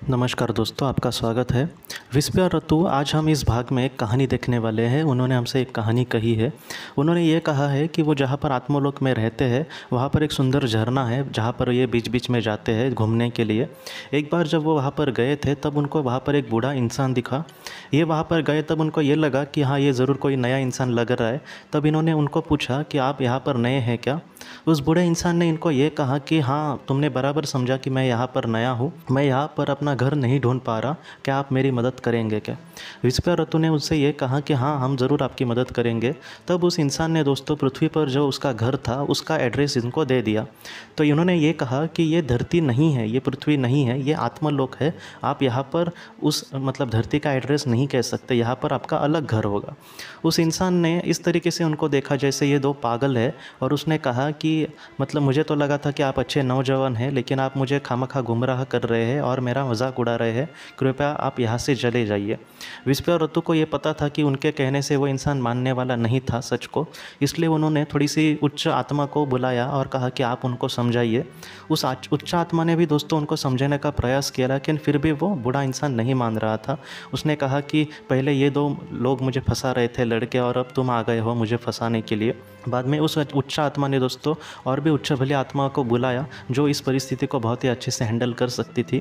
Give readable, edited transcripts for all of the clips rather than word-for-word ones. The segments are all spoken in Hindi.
नमस्कार दोस्तों, आपका स्वागत है। विस्पे और ऋतु, आज हम इस भाग में एक कहानी देखने वाले हैं। उन्होंने हमसे एक कहानी कही है। उन्होंने ये कहा है कि वो जहाँ पर आत्मलोक में रहते हैं वहाँ पर एक सुंदर झरना है जहाँ पर ये बीच बीच में जाते हैं घूमने के लिए। एक बार जब वो वहाँ पर गए थे तब उनको वहाँ पर एक बूढ़ा इंसान दिखा। ये वहाँ पर गए तब उनको ये लगा कि हाँ, ये ज़रूर कोई नया इंसान लग रहा है। तब इन्होंने उनको पूछा कि आप यहाँ पर नए हैं क्या? उस बूढ़े इंसान ने इनको ये कहा कि हाँ, तुमने बराबर समझा कि मैं यहाँ पर नया हूँ। मैं यहाँ पर अपना घर नहीं ढूंढ पा रहा, क्या आप मेरी मदद करेंगे क्या? विस्पे और ऋतु ने उससे ये कहा कि हाँ, हम ज़रूर आपकी मदद करेंगे। तब उस इंसान ने दोस्तों पृथ्वी पर जो उसका घर था उसका एड्रेस इनको दे दिया। तो इन्होंने ये कहा कि ये धरती नहीं है, ये पृथ्वी नहीं है, ये आत्मलोक है। आप यहाँ पर उस धरती का एड्रेस नहीं कह सकते, यहाँ पर आपका अलग घर होगा। उस इंसान ने इस तरीके से उनको देखा जैसे ये दो पागल है, और उसने कहा कि मुझे तो लगा था कि आप अच्छे नौजवान हैं, लेकिन आप मुझे खामखा गुमराह कर रहे हैं और मेरा मजाक उड़ा रहे हैं। कृपया आप यहाँ से चले जाइए। विस्पे और ऋतु को ये पता था कि उनके कहने से वो इंसान मानने वाला नहीं था सच को, इसलिए उन्होंने थोड़ी सी उच्च आत्मा को बुलाया और कहा कि आप उनको समझाइए। उस उच्च आत्मा ने भी दोस्तों उनको समझाने का प्रयास किया, लेकिन फिर भी वो बूढ़ा इंसान नहीं मान रहा था। उसने कहा कि पहले ये दो लोग मुझे फंसा रहे थे लड़के, और अब तुम आ गए हो मुझे फंसाने के लिए। बाद में उस उच्च आत्मा ने दोस्तों और भी उच्च भली आत्मा को बुलाया जो इस परिस्थिति को बहुत ही अच्छे से हैंडल कर सकती थी।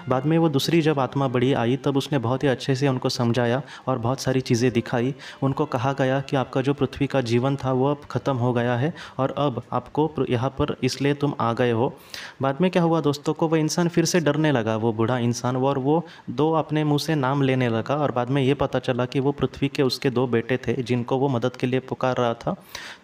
बाद में वो दूसरी जब आत्मा बड़ी आई तब उसने बहुत ही अच्छे से उनको समझाया और बहुत सारी चीज़ें दिखाई। उनको कहा गया कि आपका जो पृथ्वी का जीवन था वो अब ख़त्म हो गया है और अब आपको यहाँ पर इसलिए तुम आ गए हो। बाद में क्या हुआ दोस्तों को वो इंसान फिर से डरने लगा, वो बूढ़ा इंसान, और वो दो अपने मुँह से नाम लेने लगा। और बाद में ये पता चला कि वो पृथ्वी के उसके दो बेटे थे जिनको वो मदद के लिए पुकार रहा था।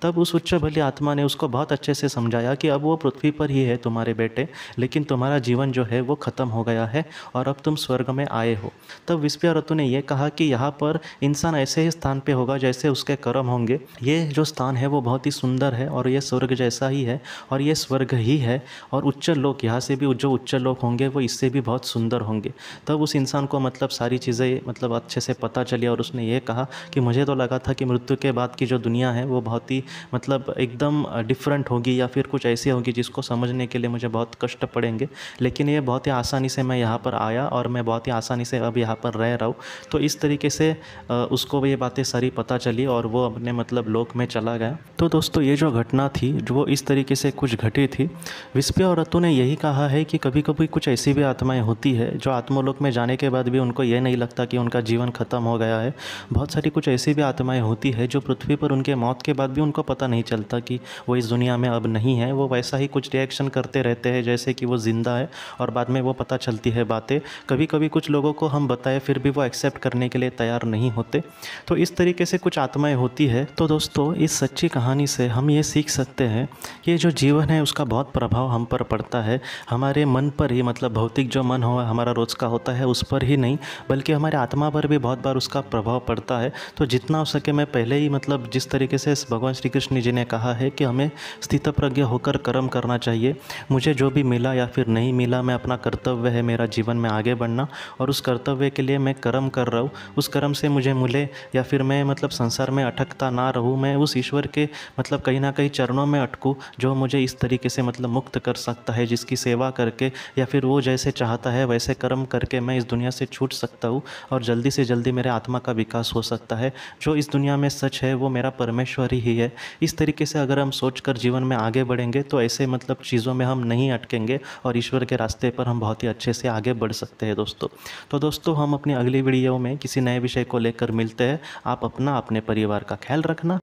तब उस उच्च भली आत्मा ने उसको बहुत अच्छे से समझाया कि अब वो पृथ्वी पर ही है तुम्हारे बेटे, लेकिन तुम्हारा जीवन जो है वो ख़त्म हो गया है और अब तुम स्वर्ग में आए हो। तब विस्पे और ऋतु ने यह कहा कि यहाँ पर इंसान ऐसे ही स्थान पे होगा जैसे उसके कर्म होंगे। ये जो स्थान है वो बहुत ही सुंदर है और ये स्वर्ग जैसा ही है और ये स्वर्ग ही है, और उच्च लोक यहाँ से भी जो उच्च लोक होंगे वो इससे भी बहुत सुंदर होंगे। तब उस इंसान को सारी चीज़ें अच्छे से पता चली और उसने ये कहा कि मुझे तो लगा था कि मृत्यु के बाद की जो दुनिया है वो बहुत ही एकदम डिफरेंट होगी या फिर कुछ ऐसी होगी जिसको समझने के लिए मुझे बहुत कष्ट पड़ेंगे, लेकिन ये बहुत ही आसानी से मैं यहाँ पर आया और मैं बहुत ही आसानी से अब यहाँ पर रह रहा हूँ। तो इस तरीके से उसको ये बातें सारी पता चली और वो अपने लोक में चला गया। तो दोस्तों ये जो घटना थी जो वो इस तरीके से कुछ घटी थी। विस्पे और ऋतु ने यही कहा है कि कभी कभी कुछ ऐसी भी आत्माएँ होती है जो आत्मलोक में जाने के बाद भी उनको ये नहीं लगता कि उनका जीवन ख़त्म हो गया है। बहुत सारी कुछ ऐसी भी आत्माएँ होती है जो पृथ्वी पर उनके मौत के बाद भी उनको पता नहीं चलता कि वो इस दुनिया में अब नहीं है। वो वैसा ही कुछ रिएक्शन करते रहते हैं जैसे कि वो ज़िंदा है, और बाद में वो पता चलती है बातें। कभी कभी कुछ लोगों को हम बताएं फिर भी वो एक्सेप्ट करने के लिए तैयार नहीं होते। तो इस तरीके से कुछ आत्माएं होती है। तो दोस्तों इस सच्ची कहानी से हम ये सीख सकते हैं कि जो जीवन है उसका बहुत प्रभाव हम पर पड़ता है, हमारे मन पर ही, भौतिक जो मन हो हमारा रोज़ का होता है उस पर ही नहीं बल्कि हमारे आत्मा पर भी बहुत बार उसका प्रभाव पड़ता है। तो जितना हो सके मैं पहले ही जिस तरीके से भगवान श्री कृष्ण जी ने कहा है कि हमें स्थितप्रज्ञ होकर कर्म करना चाहिए। मुझे जो भी मिला या फिर नहीं मिला, मैं अपना कर्तव्य है मेरा जीवन में आगे बढ़ना, और उस कर्तव्य के लिए मैं कर्म कर रहा हूँ। उस कर्म से मुझे मिले या फिर मैं संसार में अटकता ना रहूँ, मैं उस ईश्वर के कहीं ना कहीं चरणों में अटकूँ जो मुझे इस तरीके से मुक्त कर सकता है, जिसकी सेवा करके या फिर वो जैसे चाहता है वैसे कर्म करके मैं इस दुनिया से छूट सकता हूँ और जल्दी से जल्दी मेरे आत्मा का विकास हो सकता है। जो इस दुनिया में सच है वो मेरा परमेश्वर ही है। इस तरीके से अगर हम सोचकर जीवन में आगे बढ़ेंगे तो ऐसे चीज़ों में हम नहीं अटकेंगे और ईश्वर के रास्ते पर हम बहुत ही अच्छे से आगे बढ़ सकते हैं दोस्तों। तो दोस्तों हम अपनी अगली वीडियो में किसी नए विषय को लेकर मिलते हैं। आप अपना अपने परिवार का ख्याल रखना।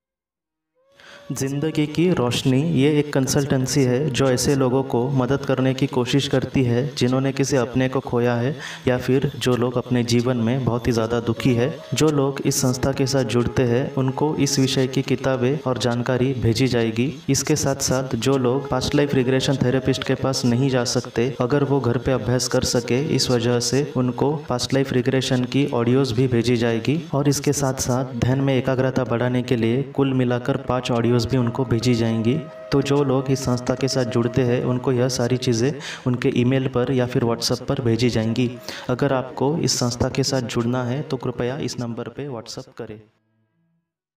ज़िंदगी की रोशनी ये एक कंसल्टेंसी है जो ऐसे लोगों को मदद करने की कोशिश करती है जिन्होंने किसी अपने को खोया है या फिर जो लोग अपने जीवन में बहुत ही ज़्यादा दुखी है। जो लोग इस संस्था के साथ जुड़ते हैं उनको इस विषय की किताबें और जानकारी भेजी जाएगी। इसके साथ साथ जो लोग पास्ट लाइफ रिग्रेशन थेरेपिस्ट के पास नहीं जा सकते, अगर वो घर पे अभ्यास कर सके, इस वजह से उनको पास्ट लाइफ रिग्रेशन की ऑडियोज़ भी भेजी जाएगी। और इसके साथ साथ ध्यान में एकाग्रता बढ़ाने के लिए कुल मिलाकर 5 ऑडियोज़ भी उनको भेजी जाएंगी। तो जो लोग इस संस्था के साथ जुड़ते हैं उनको यह सारी चीज़ें उनके ईमेल पर या फिर व्हाट्सएप पर भेजी जाएंगी। अगर आपको इस संस्था के साथ जुड़ना है तो कृपया इस नंबर पे व्हाट्सएप करें।